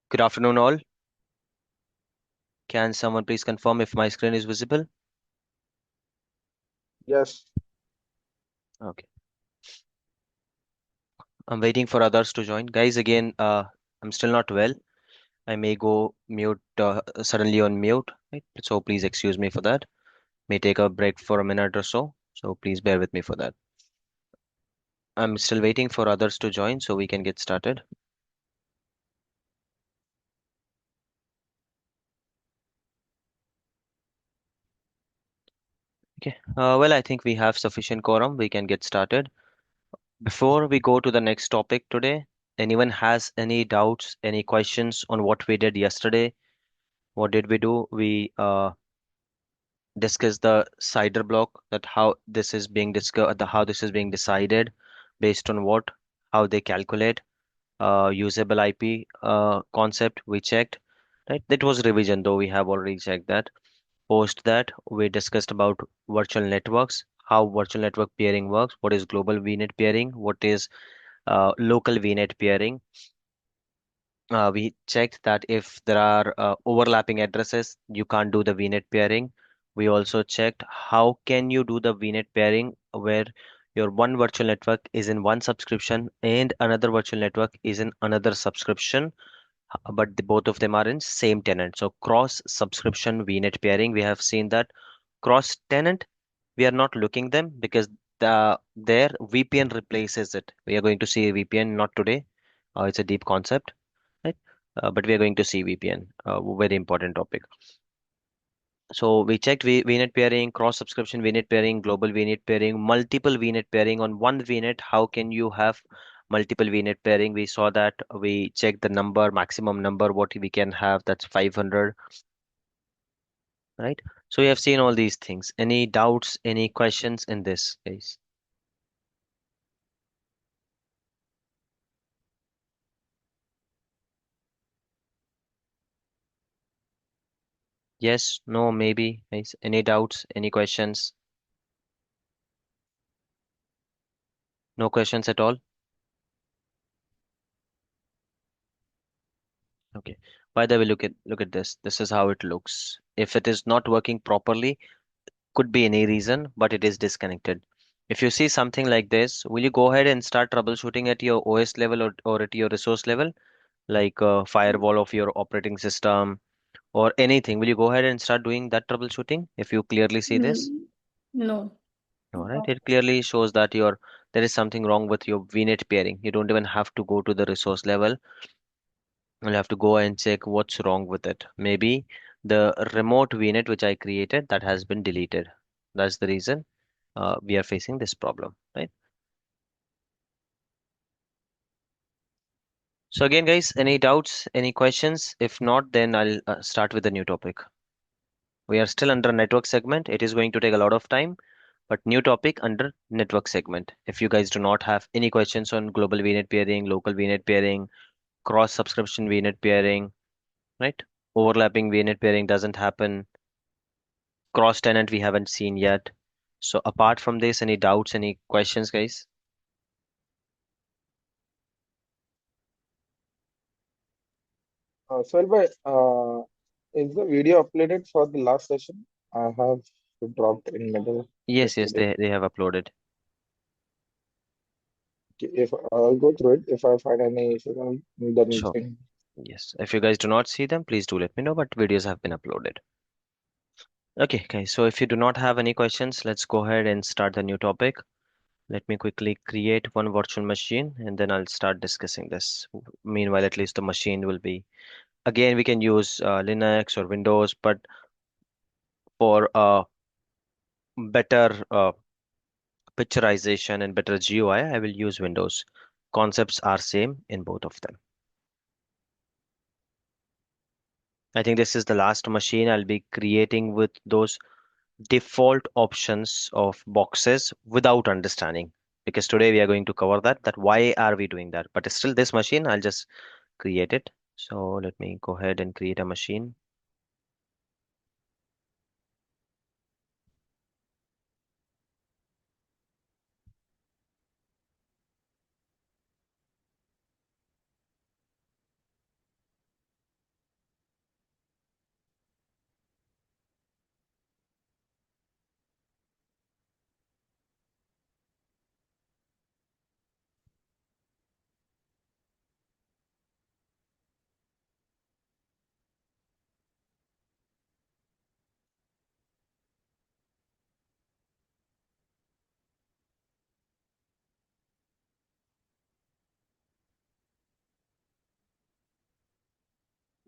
Good afternoon, all. Can someone please confirm if my screen is visible? Yes. Okay. I'm waiting for others to join. Guys, again, I'm still not well. I may go mute suddenly on mute, right? So please excuse me for that. May take a break for a minute or so. So please bear with me for that. I'm still waiting for others to join so we can get started. Okay. Well, I think we have sufficient quorum. We can get started. Before we go to the next topic today, anyone has any doubts, any questions on what we did yesterday? What did we do? We discuss the cider block, that how this is being discussed, how this is being decided, based on what, how they calculate usable IP concept. We checked, right? That was revision, though we have already checked that. Post that, we discussed about virtual networks, how virtual network peering works, what is global VNet peering, what is local VNet peering. We checked that if there are overlapping addresses, you can't do the VNet pairing. We also checked how can you do the VNet pairing where your one virtual network is in one subscription and another virtual network is in another subscription, but both of them are in same tenant. So cross subscription VNet pairing, we have seen that. Cross tenant, we are not looking them because their VPN replaces it. We are going to see VPN not today. It's a deep concept, right? But we are going to see VPN, very important topic. So we checked VNet pairing, cross subscription VNet pairing, global VNet pairing, multiple VNet pairing on one VNet. How can you have multiple VNet pairing? We saw that. We checked the number, maximum number what we can have. That's 500, right? So we have seen all these things. Any doubts, any questions in this case? Yes, no, maybe. Guys, any doubts, any questions? No questions at all? Okay. By the way, look at this. This is how it looks. If it is not working properly, could be any reason, but it is disconnected. If you see something like this, will you go ahead and start troubleshooting at your OS level, or at your resource level, like firewall of your operating system or anything? Will you go ahead and start doing that troubleshooting if you clearly see this? Mm, No. All right. No. It clearly shows that there is something wrong with your VNet pairing. You don't even have to go to the resource level. I'll have to go and check what's wrong with it. Maybe the remote VNet which I created that has been deleted. That's the reason we are facing this problem, right? So again, guys, any doubts, any questions? If not, then I'll start with the new topic. We are still under network segment. It is going to take a lot of time, but new topic under network segment. If you guys do not have any questions on global VNet pairing, local VNet pairing, cross subscription VNet pairing, right? Overlapping VNet pairing doesn't happen. Cross tenant we haven't seen yet. So apart from this, any doubts, any questions, guys? Bhai, is the video uploaded for the last session? I have dropped in middle Yes, yes, yesterday. they have uploaded. Okay, if I'll go through it, if I find any issue, then you Sure. can. Yes. If you guys do not see them, please do let me know, but videos have been uploaded. Okay, guys. So if you do not have any questions, let's go ahead and start the new topic. Let me quickly create one virtual machine and then I'll start discussing this. Meanwhile, at least the machine will be. Again, we can use Linux or Windows, but for better picturization and better GUI, I will use Windows. Concepts are same in both of them. I think this is the last machine I'll be creating with those default options of boxes without understanding. Because today we are going to cover that why are we doing that. But still this machine, I'll just create it. So let me go ahead and create a machine.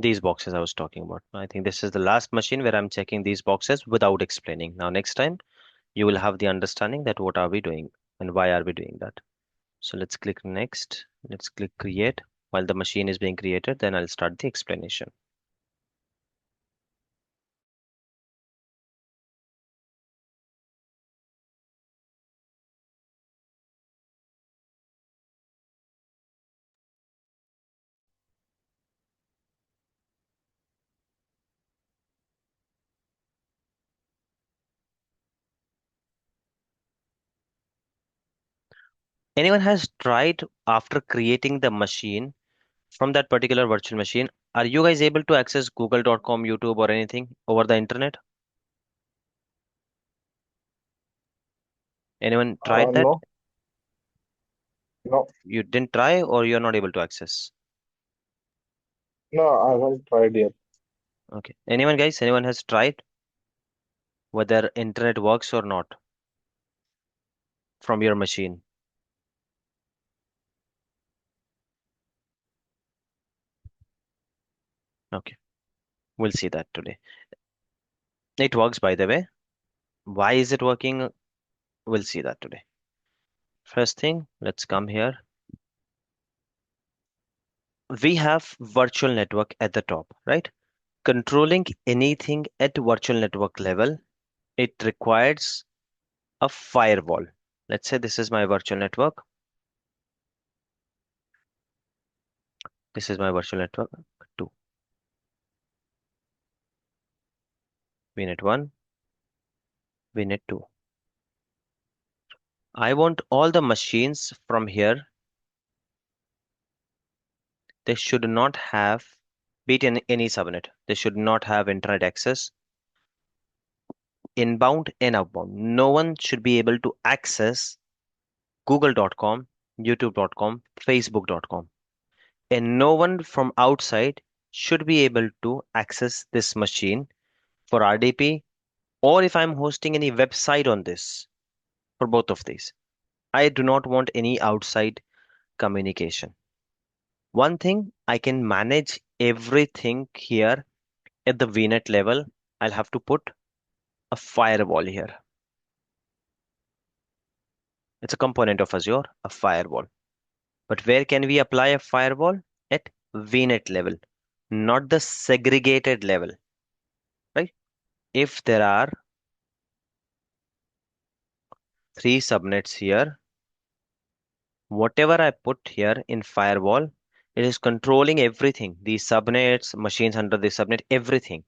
These boxes I was talking about. I think this is the last machine where I'm checking these boxes without explaining. Now, next time you will have the understanding that what are we doing and why are we doing that. So let's click next. Let's click create. While the machine is being created, then I'll start the explanation. Anyone has tried after creating the machine from that particular virtual machine, are you guys able to access google.com, YouTube or anything over the internet? Anyone tried that? No, no, You didn't try or you're not able to access? no, I haven't tried yet. Okay. Anyone guys, anyone has tried whether internet works or not from your machine? Okay. We'll see that today. It works by the way. Why is it working? We'll see that today. First thing, let's come here. We have virtual network at the top, right? Controlling anything at virtual network level, it requires a firewall. Let's say this is my virtual network. This is my virtual network 2, VNet 1, VNet 2. I want all the machines from here. They should not have, be it in any subnet, they should not have internet access, inbound and outbound. No one should be able to access google.com, youtube.com, facebook.com. And no one from outside should be able to access this machine for RDP, or if I'm hosting any website on this, for both of these. I do not want any outside communication. One thing, I can manage everything here at the VNet level. I'll have to put a firewall here. It's a component of Azure, a firewall. But where can we apply a firewall? At VNet level, not the segregated level, right? If there are 3 subnets here, whatever I put here in firewall, it is controlling everything. These subnets, machines under the subnet, everything.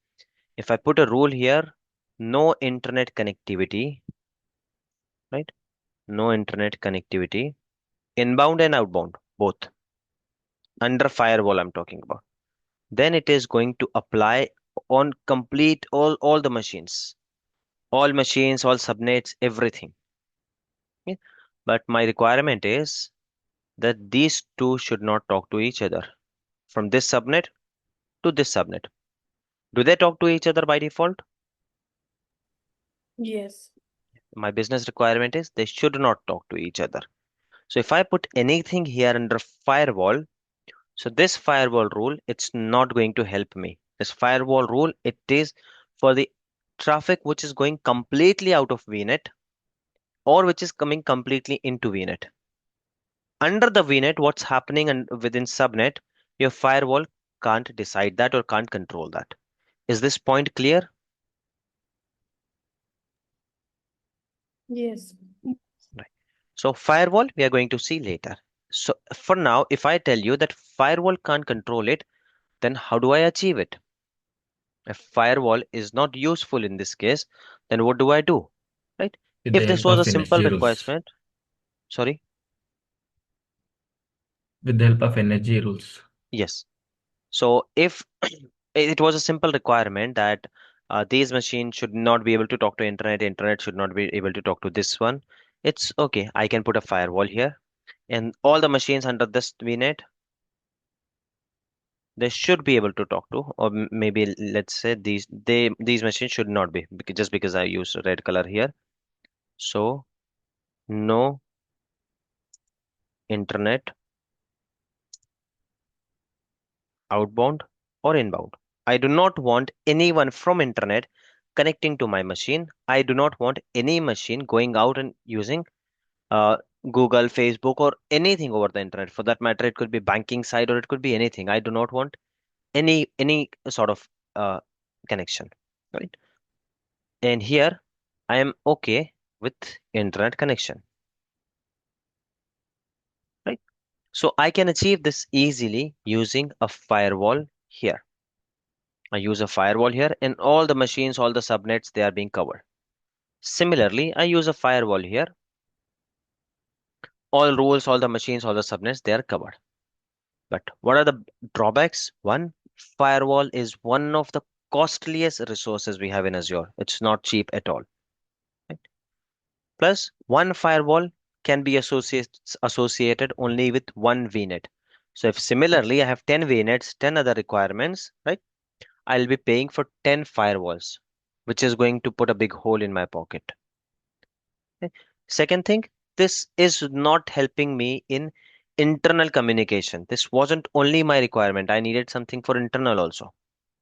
If I put a rule here, no internet connectivity, right? No internet connectivity, inbound and outbound, both under firewall I'm talking about. Then it is going to apply on complete all the machines, all subnets, everything. Okay? But my requirement is that these two should not talk to each other from this subnet to this subnet. Do they talk to each other by default? Yes. My business requirement is they should not talk to each other. So if I put anything here under firewall, so this firewall rule, it's not going to help me. This firewall rule, it is for the traffic which is going completely out of VNet or which is coming completely into VNet. Under the VNet, what's happening and within subnet, your firewall can't decide that or can't control that. Is this point clear? Yes. Right. So firewall, we are going to see later. So for now, if I tell you that firewall can't control it, then how do I achieve it? If firewall is not useful in this case, then what do I do? Right? With If the this help was of a simple energy rules. requirement, sorry, With the help of energy rules. yes. So if it was a simple requirement that these machines should not be able to talk to internet should not be able to talk to this one, it's okay. I can put a firewall here, and all the machines under this VNet, they should be able to talk to, or maybe let's say these machines should not be, just because I use red color here. So no internet outbound. or inbound. I do not want anyone from internet connecting to my machine. I do not want any machine going out and using uh, Google, Facebook, or anything over the internet. For that matter, it could be banking side or it could be anything. I do not want any sort of uh, connection, right? And here I am okay with internet connection, right? So I can achieve this easily using a firewall here. I use a firewall here and all the machines, all the subnets, they are being covered. Similarly, I use a firewall here. All rules, all the machines, all the subnets, they are covered. But what are the drawbacks? One, firewall is one of the costliest resources we have in Azure. It's not cheap at all. Right? Plus, one firewall can be associated only with one VNet. So if similarly I have 10 VNets, 10 other requirements, right? I'll be paying for 10 firewalls, which is going to put a big hole in my pocket. Okay. Second thing, this is not helping me in internal communication. This wasn't only my requirement. I needed something for internal also.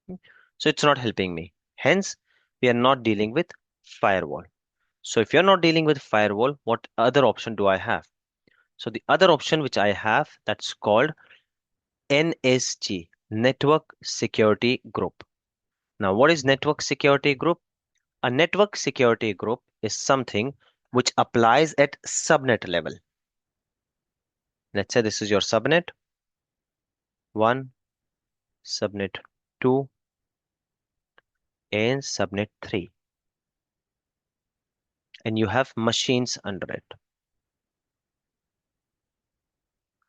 Hmm. So it's not helping me. Hence, we are not dealing with firewall. So if you're not dealing with firewall, what other option do I have? So the other option which I have, that's called NSG, Network Security Group. Now, what is Network Security Group? A network security group is something which applies at subnet level. Let's say this is your subnet 1, subnet 2, and subnet 3, and you have machines under it,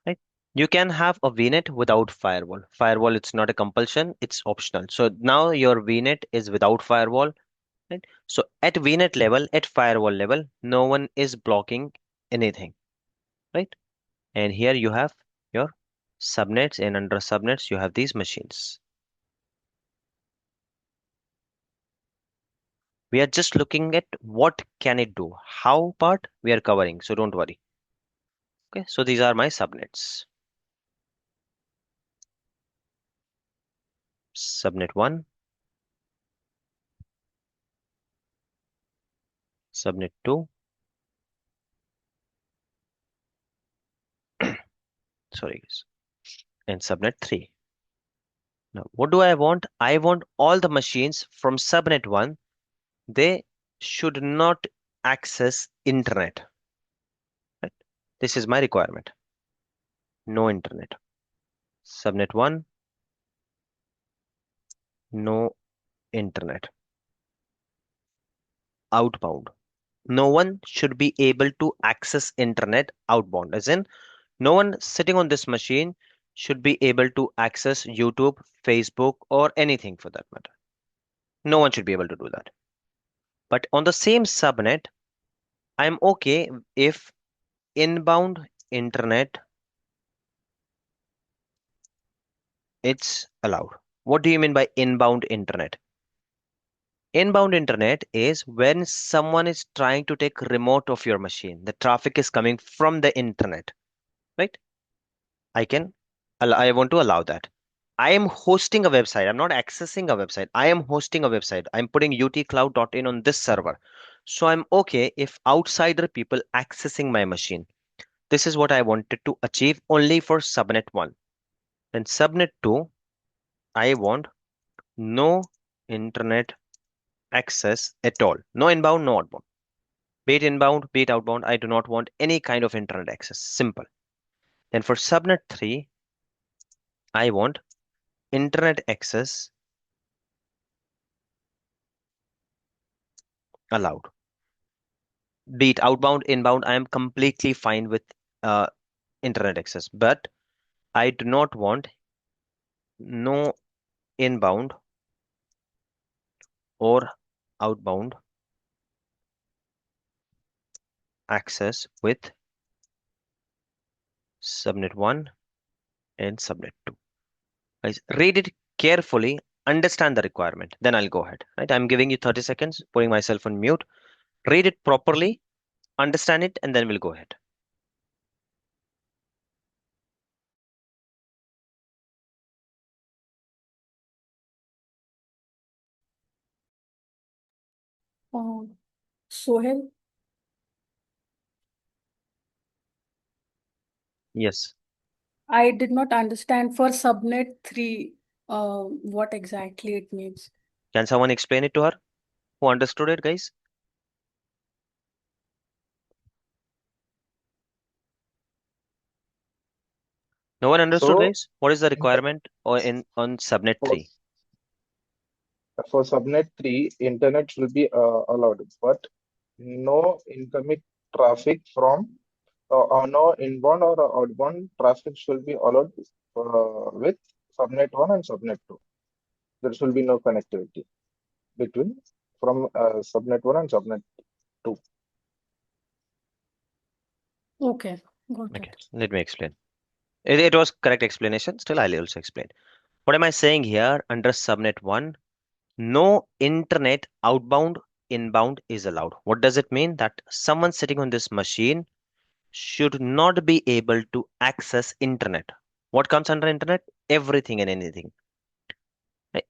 right? You can have a VNet without firewall. Firewall, it's not a compulsion, it's optional. So now your VNet is without firewall, right? So at VNet level, at firewall level, no one is blocking anything, right? And here you have your subnets, and under subnets, you have these machines. We are just looking at what can it do. How part we are covering, so don't worry. Okay, so these are my subnets. Subnet 1, subnet 2, sorry guys, and subnet 3. Now, what do I want? I want all the machines from subnet 1, they should not access internet. Right? This is my requirement. No internet. Subnet 1, no internet. Outbound. No one should be able to access internet outbound, as in no one sitting on this machine should be able to access YouTube, Facebook, or anything for that matter. No one should be able to do that. But on the same subnet, I'm okay if inbound internet it's allowed. What do you mean by inbound internet? Inbound internet is when someone is trying to take remote of your machine. The traffic is coming from the internet, right? I can, I want to allow that. I am hosting a website. I'm not accessing a website. I am hosting a website. I'm putting UT-Kloud.in on this server. So I'm okay if outsider people accessing my machine. This is what I wanted to achieve only for subnet 1. And subnet 2, I want no internet access at all. No inbound, no outbound. Be it inbound, be it outbound, I do not want any kind of internet access. Simple. Then for subnet 3, I want internet access allowed. Be it outbound, inbound, I am completely fine with uh, internet access. But I do not want no inbound or outbound access with subnet 1 and subnet 2. Guys, read it carefully, understand the requirement, then I'll go ahead. Right? I'm giving you 30 seconds, putting myself on mute. Read it properly, understand it, and then we'll go ahead. Uh, Sohel, Yes. I did not understand for subnet 3 what exactly it means. Can someone explain it to her? Who understood it, guys? No one understood, So guys? What is the inter requirement or in on subnet for, 3? for subnet 3, internet will be allowed, but no incoming traffic from or no inbound or outbound traffic should be allowed with subnet 1 and subnet 2. There should be no connectivity between from subnet 1 and subnet 2. Okay, got Okay, it. let me explain. It was correct explanation. Still, I'll also explain. What am I saying here under subnet 1? No internet outbound, inbound is allowed. What does it mean? That someone sitting on this machine should not be able to access internet. What comes under internet? Everything and anything.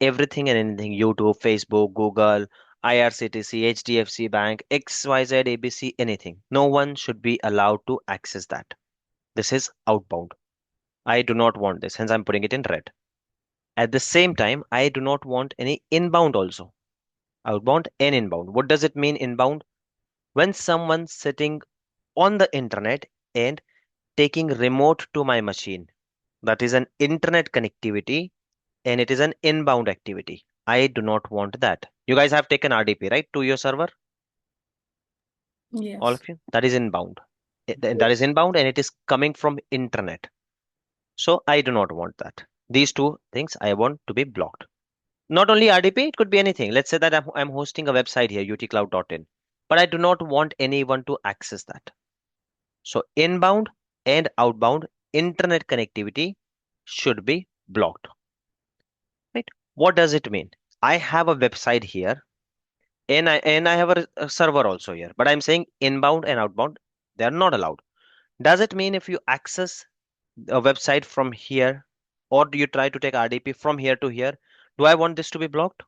Everything and anything. YouTube, Facebook, Google, IRCTC, HDFC Bank, XYZ, ABC, anything. No one should be allowed to access that. This is outbound. I do not want this, hence I'm putting it in red. At the same time, I do not want any inbound also. Outbound and inbound. What does it mean inbound? When someone's sitting on the internet and taking remote to my machine, that is an internet connectivity and it is an inbound activity. I do not want that. You guys have taken RDP, right, to your server? All Yes. of you? That is inbound. That is Yes. inbound and it is coming from internet. So I do not want that. These two things I want to be blocked. Not only RDP, it could be anything. Let's say that I'm hosting a website here, UT-Kloud.in, but I do not want anyone to access that. So inbound and outbound internet connectivity should be blocked. Right? What does it mean? I have a website here and I have a server also here, but I'm saying inbound and outbound, they are not allowed. Does it mean if you access a website from here or do you try to take RDP from here to here, do I want this to be blocked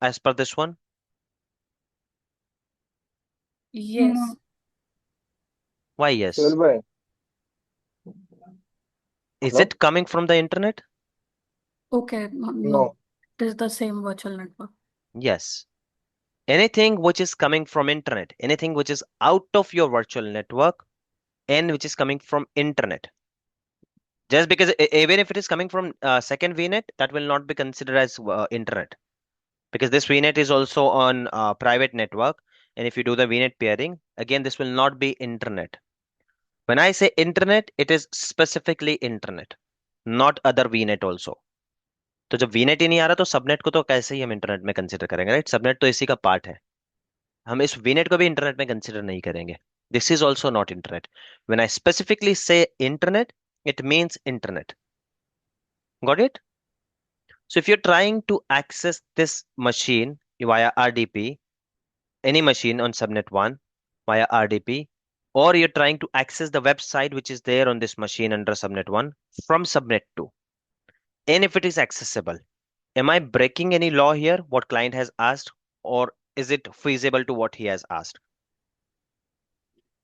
as per this one? Yes. Why Sohail yes? bhai, Is hello? it coming from the internet? Okay, no. No. It is the same virtual network. Yes. Anything which is coming from internet, anything which is out of your virtual network and which is coming from internet. Just because even if it is coming from second VNet, that will not be considered as internet because this VNet is also on private network. And if you do the VNet peering, again, this will not be internet. When I say internet, it is specifically internet, not other VNet also. तो जब वीनेट ही नहीं आ रहा तो subnet को तो कैसे ही हम internet में कंसिडर करेंगे, राइट? सबनेट तो इसी का पार्ट है. हम इस वीनेट को भी इंटरनेट में कंसिडर नहीं करेंगे. This is also not internet. When I specifically से internet, it means internet. Got it? So if you're trying to access this machine via RDP, any machine on subnet 1 via RDP, or you're trying to access the website which is there on this machine under subnet 1 from subnet 2, and if it is accessible, am I breaking any law here, what client has asked, or is it feasible to what he has asked?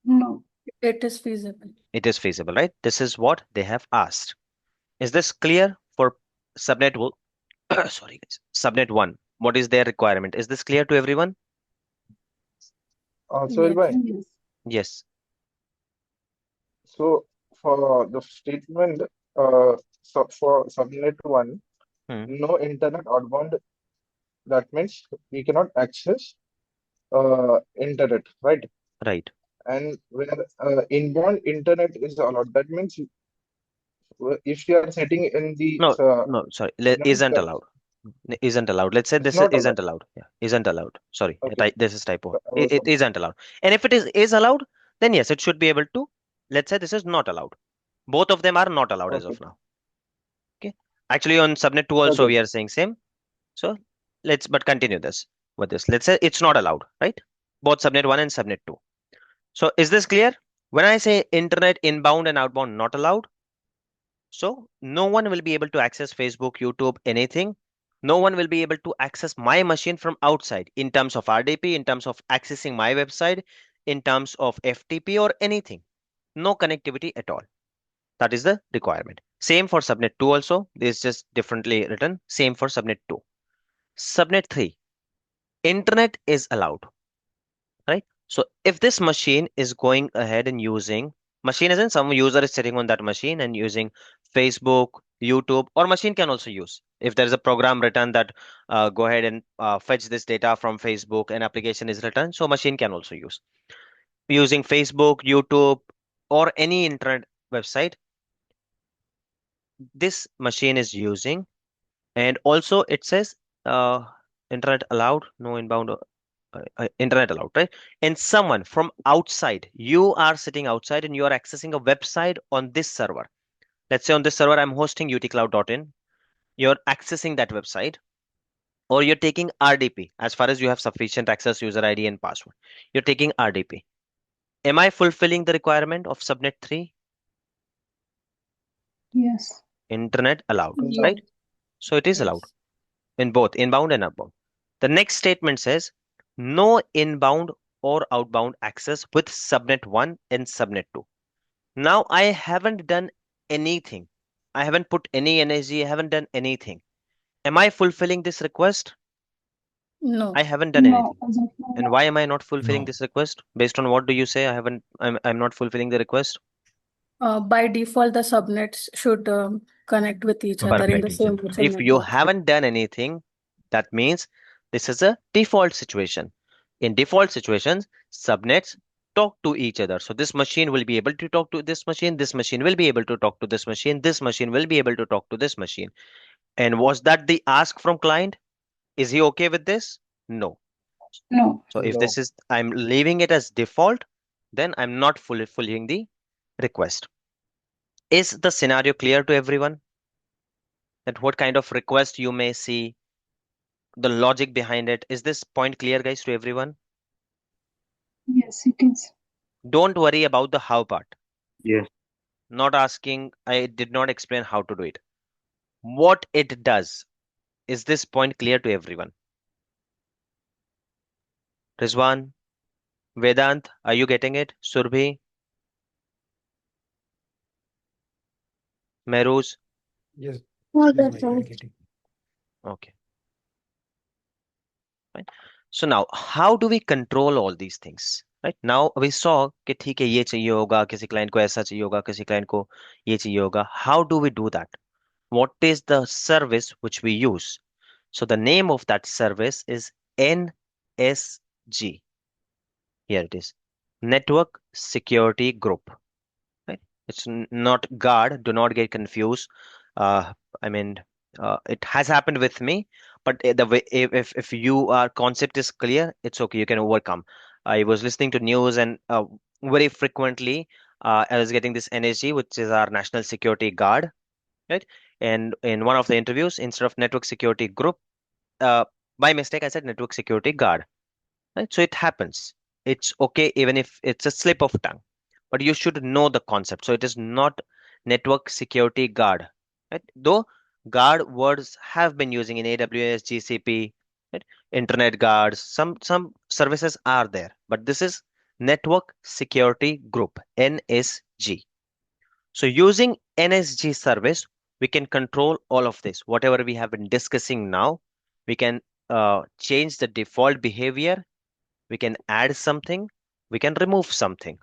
No. It is feasible. It is feasible, right? This is what they have asked. Is this clear for subnet? Sorry, guys. Subnet 1. What is their requirement? Is this clear to everyone? Sohail Yes. bhai, Yes. so for the statement for subnet 1, Hmm. no internet outbound, that means we cannot access internet, right? Right. And where inbound internet is allowed, that means if you are setting in the No, no, sorry. subnet, Isn't allowed. Isn't allowed. Let's say it's this not allowed. isn't allowed. Yeah, isn't allowed. Sorry, Okay, this is typo. I was It isn't allowed. And if it is allowed, then yes, it should be able to. Let's say this is not allowed. Both of them are not allowed as okay, of now. Okay. Actually, on subnet 2 also okay, we are saying same. So but continue this with this. Let's say it's not allowed, right? Both subnet 1 and subnet 2. So is this clear? When I say internet inbound and outbound not allowed, so no one will be able to access Facebook, YouTube, anything No one will be able to access my machine from outside in terms of RDP, in terms of accessing my website, in terms of FTP or anything. No connectivity at all. That is the requirement. Same for subnet 2 also. This is just differently written. Same for subnet 2. Subnet 3. Internet is allowed, right? So if this machine is going ahead and using, machine as in some user is sitting on that machine and using Facebook, YouTube, or machine can also use. If there is a program written that go ahead and fetch this data from Facebook, an application is written, so machine can also use. Using Facebook, YouTube, or any internet website, this machine is using, and also it says uh, internet allowed, no inbound internet allowed, right? And someone from outside, you are sitting outside and you are accessing a website on this server. Let's say on this server, I'm hosting utkloud.in. You're accessing that website, or you're taking RDP as far as you have sufficient access, user ID, and password. You're taking RDP. Am I fulfilling the requirement of subnet 3? Yes. Internet allowed, No. right? Yes. So it is allowed Yes. in both inbound and outbound. The next statement says no inbound or outbound access with subnet 1 and subnet 2. Now I haven't done anything. I haven't put any energy. I haven't done anything. Am I fulfilling this request? I No. haven't done No, anything. as of now, And no. why am I not fulfilling No. this request? Based on what do you say? I'm not fulfilling the request. By default, the subnets should connect with each other in Perfect. the Complete each same other. virtual If you network. haven't done anything, that means this is a default situation. In default situations, subnets talk to each other. So this machine will be able to talk to this machine will be able to talk to this machine will be able to talk to this machine. And was that the ask from client? Is he okay with this? No. No. So if this No. is, I'm leaving it as default, then I'm not fulfilling the request. Is the scenario clear to everyone? That what kind of request you may see, the logic behind it. Is this point clear, guys, to everyone? Yes, it is. Don't worry about the how part. Yes. Not asking, I did not explain how to do it. What it does. Is this point clear to everyone? Rizwan, Vedant, are you getting it? Surbhi, Mehruz? Yes, Oh, yes, that's Mike, I'm right. getting. Okay, fine. So now, how do we control all these things? Right now we saw कि ठीक है ये चाहिए होगा किसी client को ऐसा चाहिए होगा किसी client को ये चाहिए होगा. How do we do that? What is the service which we use? So the name of that service is NSG. Here it is. Network Security Group. Right? It's not guard. Do not get confused. I mean, it has happened with me, but the way if you are concept is clear, it's okay. You can overcome. I was listening to news and very frequently I was getting this NSG, which is our National Security Guard, right? And in one of the interviews, instead of Network Security Group, uh, by mistake, I said Network Security Guard, right? So it happens. It's okay even if it's a slip of tongue, but you should know the concept. So it is not Network Security Guard, right? Though guard words have been using in AWS, GCP, right? Internet guards, some services are there, but this is Network Security Group, NSG. So using NSG service, we can control all of this. Whatever we have been discussing now, we can change the default behavior. We can add something. We can remove something.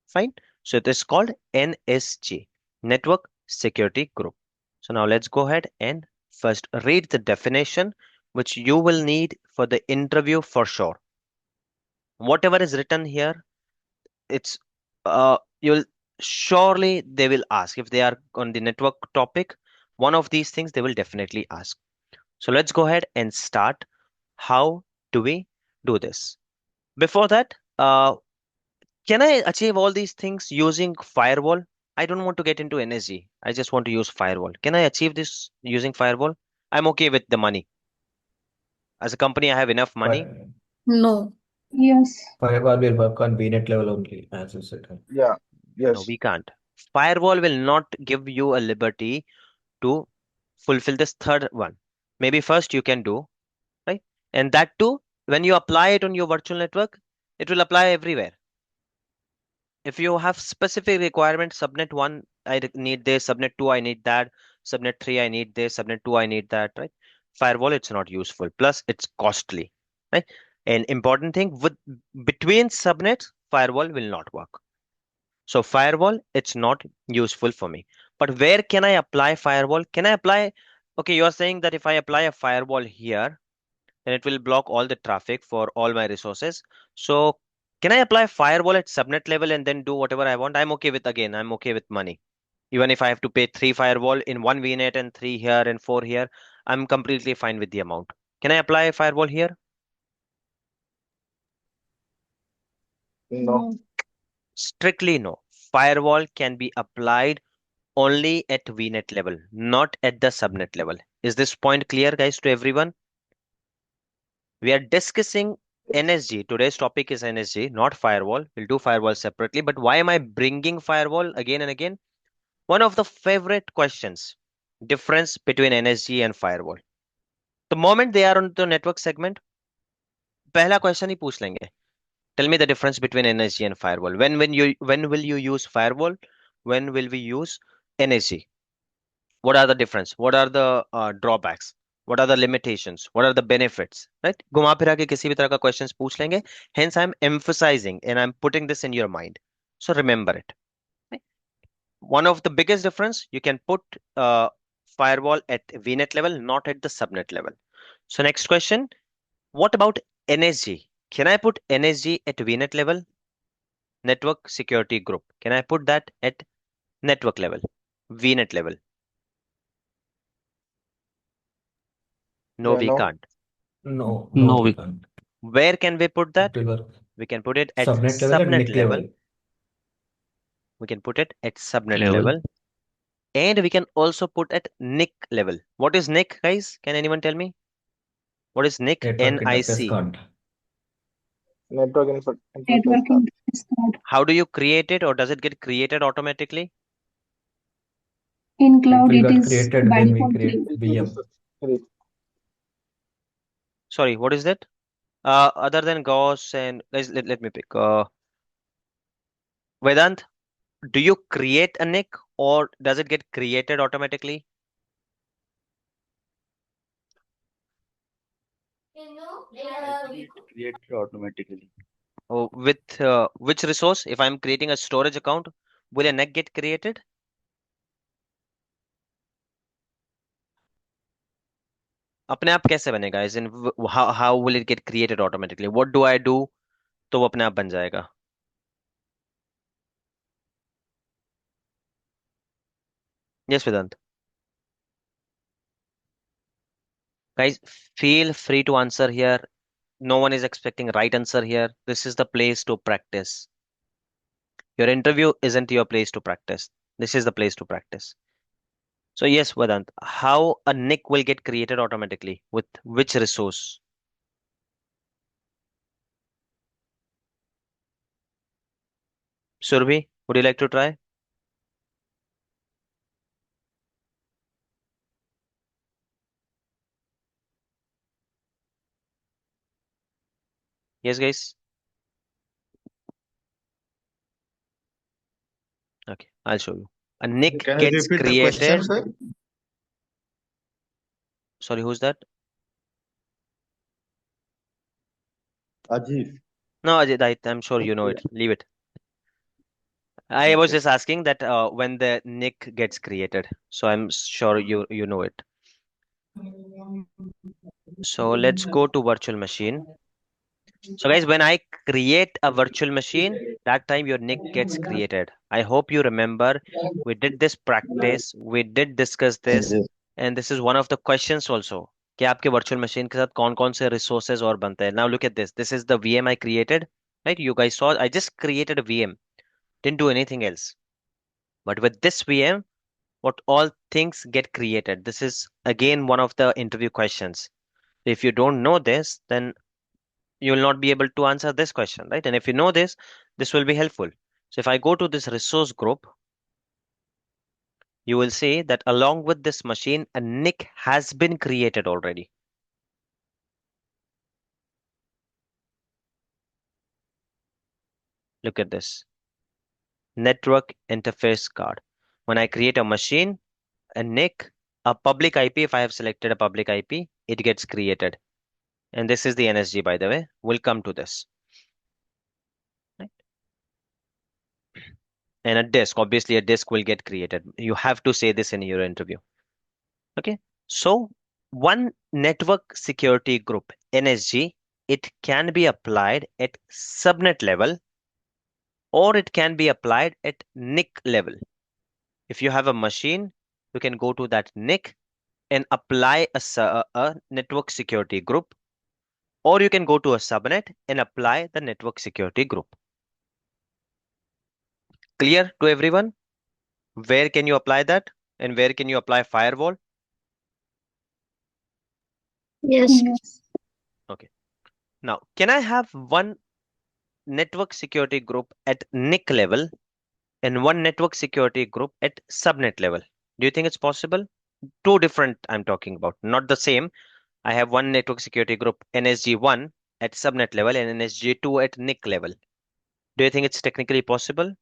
Fine. So it is called NSG, Network Security Group. So now let's go ahead and first read the definition, which you will need for the interview for sure. Whatever is written here, it's you'll surely they will ask if they are on the network topic. One of these things they will definitely ask. So let's go ahead and start. How do we do this? Before that, can I achieve all these things using firewall? I don't want to get into NSG. I just want to use firewall. Can I achieve this using firewall? I'm okay with the money. As a company, I have enough money. Fire, No. Yes. firewall will work on VNet level only, as you said. Yeah. No, Yes. we can't. Firewall will not give you a liberty to fulfill this third one. maybe first you can do, right? And that too, when you apply it on your virtual network, it will apply everywhere. If you have specific requirements, subnet 1, need this, subnet 2, I need that, subnet 3, I need this, subnet 2, I need that, right? Firewall, it's not useful. Plus, it's costly, right? An important thing with between subnets, firewall will not work. So firewall, it's not useful for me. But where can I apply firewall? Can I apply? Okay, you are saying that if I apply a firewall here, then it will block all the traffic for all my resources. So can I apply firewall at subnet level and then do whatever I want? I'm okay with money. Even if I have to pay three firewall in one VNet and three here and four here, I'm completely fine with the amount. Can I apply a firewall here? No. Strictly no. Firewall can be applied only at VNet level, not at the subnet level. Is this point clear, guys, to everyone? We are discussing NSG. Today's topic is NSG, not firewall. We'll do firewall separately. But why am I bringing firewall again and again? One of the favorite questions, difference between NSG and firewall. The moment they are on the network segment, पहला question ही पूछ लेंगे. Tell me the difference between NSG and firewall. When will you use firewall? When will we use NSG? What are the difference? What are the drawbacks? What are the limitations? What are the benefits? Right? घुमा फिरा के किसी भी तरह का questions पूछ लेंगे. Hence, I'm emphasizing and I'm putting this in your mind. So remember it. Right? One of the biggest difference, you can put firewall at VNet level, not at the subnet level. So next question, what about NSG? Can I put NSG at VNet level? Network security group. Can I put that at network level? VNet level? No, Yeah, we no. can't. No, No, we we can't. Where can we put that? It will work. We can put it at Subnet level and subnet NIC level. level. We can put it at subnet level. level. And we can also put at NIC level. What is NIC, guys? Can anyone tell me? What is NIC? Network interface NIC. card. Interface Network card. interface card. How do you create it, or does it get created automatically? In It cloud, will it get is created by when we default create three. VM. Sorry, what is that? Other than Gauss and guys, let me pick. Vedant, do you create a NIC or does it get created automatically? Actually, it created automatically. Oh, with which resource? If I'm creating a storage account, will a NIC get created? अपने आप कैसे बनेगा? As in, how will it get created automatically? What do I do तो वो अपने आप बन जाएगा? Yes, Vedant. Guys, feel free to answer here. No one is expecting right answer here. This is the place to practice. Your interview isn't your place to practice. This is the place to practice. So yes, Vedant, how a NIC will get created automatically with which resource? Surabhi, would you like to try? Yes, guys. Okay, I'll show you. A NIC Can you gets repeat the question, created. sir? Sorry, who's that? Ajif. No, Ajit, I'm sure you know Yeah. it. Leave it. I was Okay. just asking that when the NIC gets created. So I'm sure you know it. So let's go to virtual machine. So guys, when I create a virtual machine, that time your NIC gets created. I hope you remember we did this practice, we did discuss this, Yes. and this is one of the questions also कि आपके virtual machine के साथ कौन कौन से resources और बनते हैं. Now look at this. This is the VM I created, right? You guys saw I just created a VM, didn't do anything else. But with this VM, what all things get created? This is again one of the interview questions. If you don't know this, then you will not be able to answer this question, right? And if you know this will be helpful. So if I go to this resource group, you will see that along with this machine, a NIC has been created already. Look at this. Network interface card. When I create a machine, a NIC, a public IP, if I have selected a public IP, it gets created. And this is the NSG, by the way. We'll come to this. Right? And a disk, obviously a disk will get created. You have to say this in your interview. Okay. So one network security group, NSG, it can be applied at subnet level or it can be applied at NIC level. If you have a machine, you can go to that NIC and apply a network security group, or you can go to a subnet and apply the network security group. Clear to everyone? Where can you apply that and where can you apply firewall? Yes. Okay. Now, can I have one network security group at NIC level and one network security group at subnet level? Do you think it's possible? Two different I'm talking about, not the same. I have one network security group NSG1 at subnet level and NSG2 at NIC level. Do you think it's technically possible?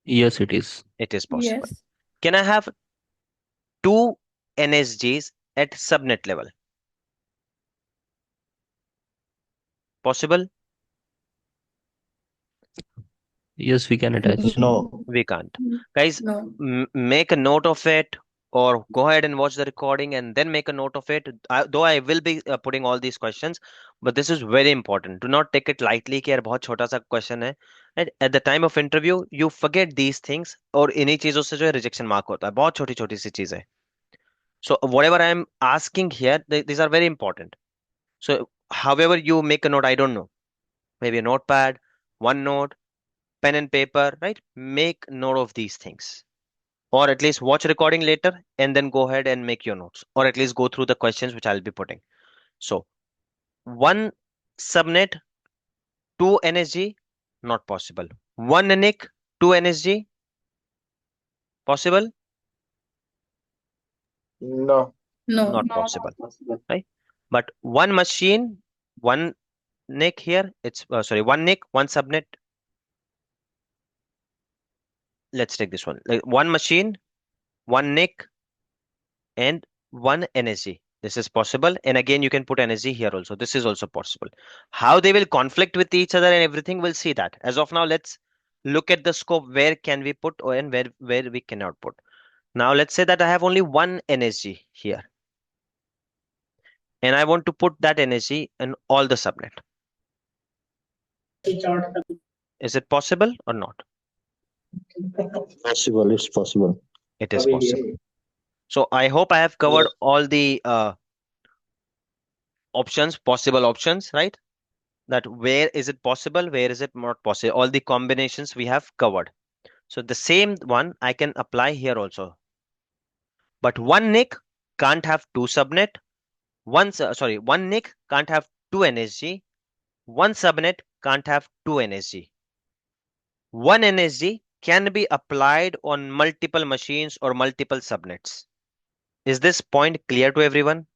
Yes, it is. It is possible. Yes. Can I have two NSGs at subnet level? Possible? Yes, we can attach. No. We can't. Mm, Guys, No. make a note of it or go ahead and watch the recording and then make a note of it. Though I will be putting all these questions, but this is very important. Do not take it lightly कि यार बहुत छोटा सा question है. At the time of interview, you forget these things और इन्हीं चीजों से जो है rejection mark होता है. बहुत छोटी छोटी सी चीजें. So whatever I am asking here, these are very important. So however you make a note, I don't know. Maybe a notepad, OneNote, pen and paper, right? Make note of these things. Or at least watch recording later and then go ahead and make your notes. Or at least go through the questions which I'll be putting. So one subnet, two NSG, not possible. One NIC, two NSG, possible? No. No. Not possible, right? But one machine, one NIC here, it's sorry, one NIC, one subnet. Let's take this one. Like one machine, one NIC, and one NSG. This is possible. And again, you can put NSG here also. This is also possible. How they will conflict with each other and everything, we'll see that. As of now, let's look at the scope. Where can we put and where we cannot put. Now, let's say that I have only one NSG here. And I want to put that NSG in all the subnet. Is it possible or not? Possible, it's possible. It is possible. So I hope I have covered all the options, possible options, right? That where is it possible, where is it not possible? All the combinations we have covered. So the same one I can apply here also. But one NIC can't have two subnet. One NIC can't have two NSG. One subnet can't have two NSG. One NSG can be applied on multiple machines or multiple subnets. Is this point clear to everyone?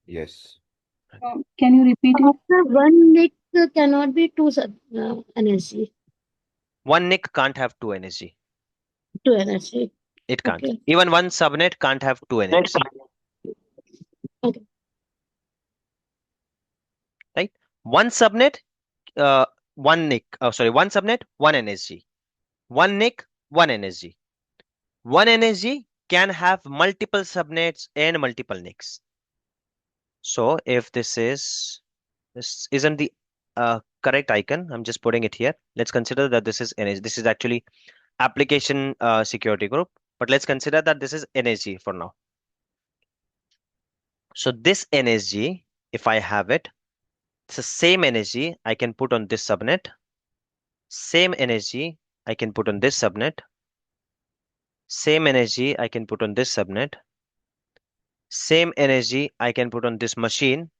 Yes. Can you repeat it? After one NIC cannot be two NSG. One NIC can't have two NSG. Two NSG. It can't. Okay. Even one subnet can't have two NSG. Okay. Right? One subnet, one NIC. One subnet, one NSG. One NIC, one NSG. One NSG can have multiple subnets and multiple NICs. So if this isn't the correct icon, I'm just putting it here. Let's consider that this is NSG. This is actually application security group, but let's consider that this is NSG for now. So this NSG, if I have it, it's the same NSG I can put on this subnet. Same NSG I can put on this subnet. Same NSG I can put on this subnet. Same NSG I can put on this machine.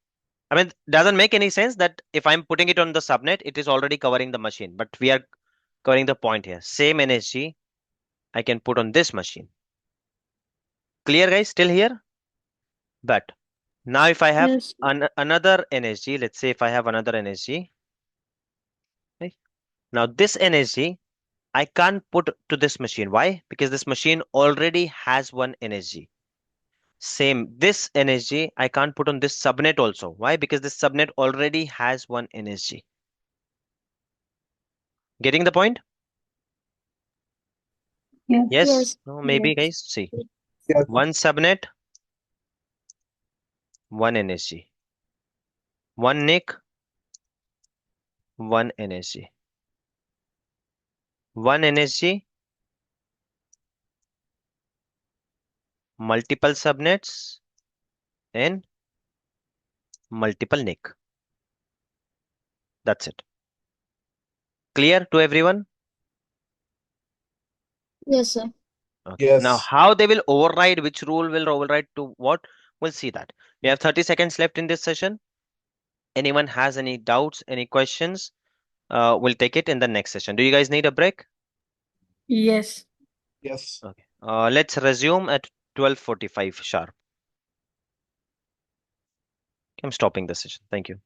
I mean, doesn't make any sense that if I'm putting it on the subnet, it is already covering the machine. But we are covering the point here. Same energy I can put on this machine. Clear, guys? Still here? But now if I have Yes. another energy, let's say if I have another energy, right? Now this energy I can't put to this machine. Why? Because this machine already has one energy. Same, this energy I can't put on this subnet also. Why? Because this subnet already has one energy. Getting the point? Yes. Yes? Yes. No, maybe Yes. guys. See, Yes. one subnet, one energy. One NIC, one energy. One energy, multiple subnets, and multiple NIC. That's it. Clear to everyone? Yes, sir. Okay. Now, Yes. how they will override, which rule will override to what? We'll see that. We have 30 seconds left in this session. Anyone has any doubts, any questions? We'll take it in the next session. Do you guys need a break? Yes. Yes. Okay. Let's resume at 12:45 sharp. I'm stopping the session. Thank you.